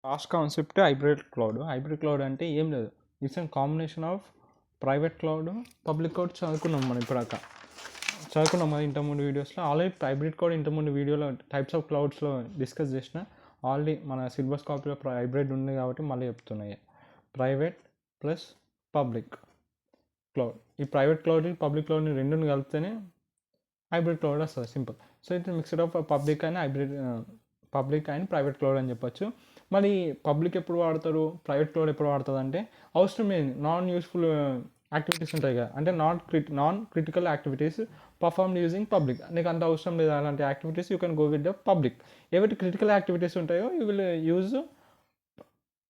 Last concept hybrid cloud. Hybrid cloud అంటే ఏం లేదు, it's and combination of private cloud, public cloud చదువుకున్నాం మనం ఇప్పటిదాకా. చదువుకున్నాం కదా ఇంతకుముందు వీడియోస్లో. ఆల్రెడీ హైబ్రిడ్ క్లౌడ్ ఇంతకుముందు వీడియోలో టైప్స్ ఆఫ్ క్లౌడ్స్లో డిస్కస్ చేసిన. ఆల్రెడీ మన సిలబస్ కాపీలో హైబ్రిడ్ ఉంది కాబట్టి మళ్ళీ చెప్తున్నాయి. Private plus public cloud. ఈ ప్రైవేట్ క్లౌడ్ పబ్లిక్ క్లౌడ్ని రెండుని కలిపితేనే హైబ్రిడ్ క్లౌడ్ వస్తుంది, simple. So it mixed of public and hybrid, public and private cloud అని చెప్పొచ్చు. మరి పబ్లిక్ ఎప్పుడు వాడతారు, ప్రైవేట్ క్లౌడ్ ఎప్పుడు వాడుతుంది అంటే అవసరం లేదు, నాన్ యూస్ఫుల్ యాక్టివిటీస్ ఉంటాయి కదా, అంటే non critical activities performed using public. నీకు అంత అవసరం లేదు అలాంటి activities, you can go with the public. ఏవైతే క్రిటికల్ యాక్టివిటీస్ ఉంటాయో you will use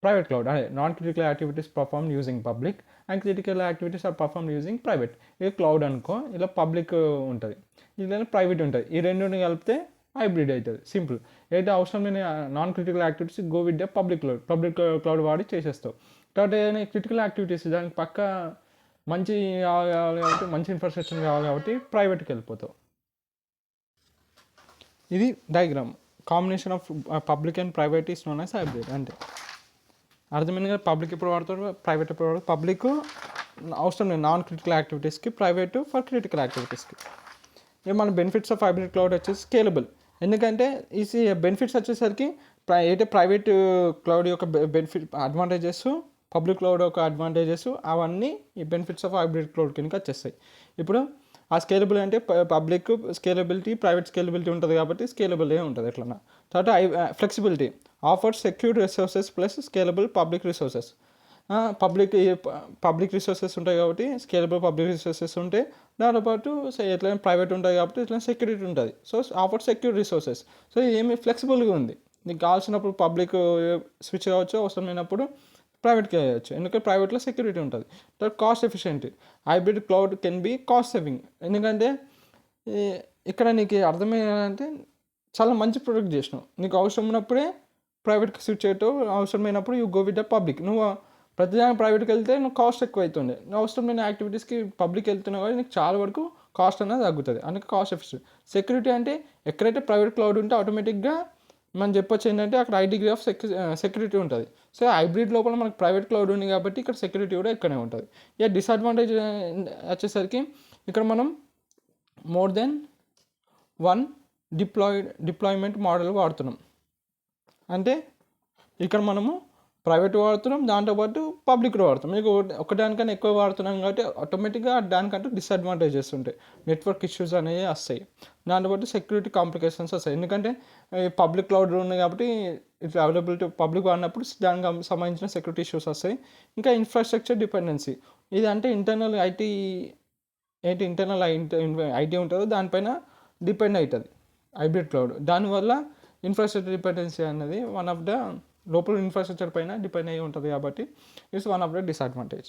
private cloud. అదే non critical activities perform using public and critical activities are perform using private. ఇది cloud అనుకో, ఇలా పబ్లిక్ ఉంటుంది, ఇలా ప్రైవేట్ ఉంటుంది. ఈ రెండుని కలిపితే హైబ్రిడ్ అవుతుంది, సింపుల్. ఏదైతే అవసరం లేని non critical activities go with the public cloud వాడి చేసేస్తావు. తర్వాత ఏదైనా క్రిటికల్ యాక్టివిటీస్ దానికి పక్క మంచి కావాలి కాబట్టి, మంచి ఇన్ఫ్రాస్ట్రక్చర్ కావాలి కాబట్టి ప్రైవేట్కి వెళ్ళిపోతావు. ఇది diagram. Combination of public and private is known as hybrid. అంటే అర్థమైంది కదా, పబ్లిక్ ఎప్పుడు వాడతారు, ప్రైవేట్ ఎప్పుడు వాడతారు. పబ్లిక్ అవసరం లేదు నాన్ క్రిటికల్ యాక్టివిటీస్కి, ప్రైవేట్ ఫర్ క్రిటికల్ యాక్టివిటీస్కి. మన బెనిఫిట్స్ ఆఫ్ హైబ్రిడ్ క్లౌడ్ వచ్చేసి స్కేలబుల్. ఎందుకంటే ఈ బెనిఫిట్స్ వచ్చేసరికి అయితే ప్రైవేట్ క్లౌడ్ యొక్క అడ్వాంటేజెస్, పబ్లిక్ క్లౌడ్ యొక్క అడ్వాంటేజెస్, అవన్నీ ఈ బెనిఫిట్స్ ఆఫ్ హైబ్రిడ్ క్లౌడ్ కింద వచ్చేస్తాయి. ఇప్పుడు ఆ స్కేలబుల్ అంటే పబ్లిక్ స్కేలబిలిటీ, ప్రైవేట్ స్కేలబిలిటీ ఉంటుంది కాబట్టి స్కేలబుల్ ఉంటుంది ఎట్లన్నా. తర్వాత flexibility offers secure resources plus scalable public resources. Public resources ఉంటాయి కాబట్టి స్కేలబుల్ పబ్లిక్ రిసోర్సెస్ ఉంటే, దాంతోపాటు ఎట్లయినా ప్రైవేట్ ఉంటాయి కాబట్టి ఎట్లయినా సెక్యూరిటీ ఉంటుంది. So offer secure resources. So ఏమి ఫ్లెక్సిబుల్గా ఉంది, నీకు కావాల్సినప్పుడు పబ్లిక్ స్విచ్ కావచ్చు, అవసరమైనప్పుడు ప్రైవేట్కి వేయచ్చు, ఎందుకంటే ప్రైవేట్లో సెక్యూరిటీ ఉంటుంది. తర్వాత cost efficient. Hybrid cloud can be cost saving. ఎందుకంటే ఇక్కడ నీకు అర్థమయ్యేదంటే చాలా మంచి ప్రొడక్ట్ చేసినావు, నీకు అవసరం ఉన్నప్పుడే ప్రైవేట్కి స్విచ్ చేయటం, అవసరమైనప్పుడు you go with the public. నువ్వు ప్రతిదానికి ప్రైవేట్కి వెళ్తే నువ్వు కాస్ట్ ఎక్కువ అవుతుంది, నువ్వు అవసరం లేని యాక్టివిటీస్కి పబ్లిక్ వెళ్తున్నావు కాబట్టి నీకు చాలా వరకు కాస్ట్ అనేది తగ్గుతుంది, అందుకే కాస్ట్ ఎఫిషియెంట్. సెక్యూరిటీ అంటే ఎక్కడైతే ప్రైవేట్ క్లౌడ్ ఉంటే ఆటోమేటిక్గా మనం చెప్పొచ్చు ఏంటంటే అక్కడ హై డిగ్రీ ఆఫ్ సెక్యూరిటీ ఉంటుంది. సో హైబ్రిడ్ లోపల మనకు ప్రైవేట్ క్లౌడ్ ఉంది కాబట్టి ఇక్కడ సెక్యూరిటీ కూడా ఇక్కడే ఉంటుంది. ఇక డిసడ్వాంటేజ్ వచ్చేసరికి ఇక్కడ మనం more than one deployment model వాడుతున్నాం. అంటే ఇక్కడ మనము ప్రైవేట్ వాడుతున్నాం, దాంతోపాటు పబ్లిక్ వాడుతున్నాం. మీకు ఒకదానికన్నా ఎక్కువ వాడుతున్నాం కాబట్టి ఆటోమేటిక్గా దానికంటే డిసడ్వాంటేజెస్ ఉంటాయి, నెట్వర్క్ ఇష్యూస్ అనేవి వస్తాయి, దాంతోపాటు సెక్యూరిటీ కాంప్లికేషన్స్ వస్తాయి. ఎందుకంటే పబ్లిక్ క్లౌడ్ ఉంది కాబట్టి ఇట్లా అవైలబిలిటీ పబ్లిక్ వాడినప్పుడు దానికి సంబంధించిన సెక్యూరిటీ ఇష్యూస్ వస్తాయి. ఇంకా ఇన్ఫ్రాస్ట్రక్చర్ డిపెండెన్సీ. ఇది అంటే ఇంటర్నల్ ఐటీ ఉంటుందో దానిపైన డిపెండ్ అవుతుంది హైబ్రిడ్ క్లౌడ్. దానివల్ల ఇన్ఫ్రాస్ట్రక్చర్ డిపెండెన్సీ అనేది వన్ ఆఫ్ ద లోపల ఇన్ఫ్రాస్ట్రక్చర్ పైన డిపెండ్ అయ్యి ఉంటుంది కాబట్టి it's one of the disadvantage.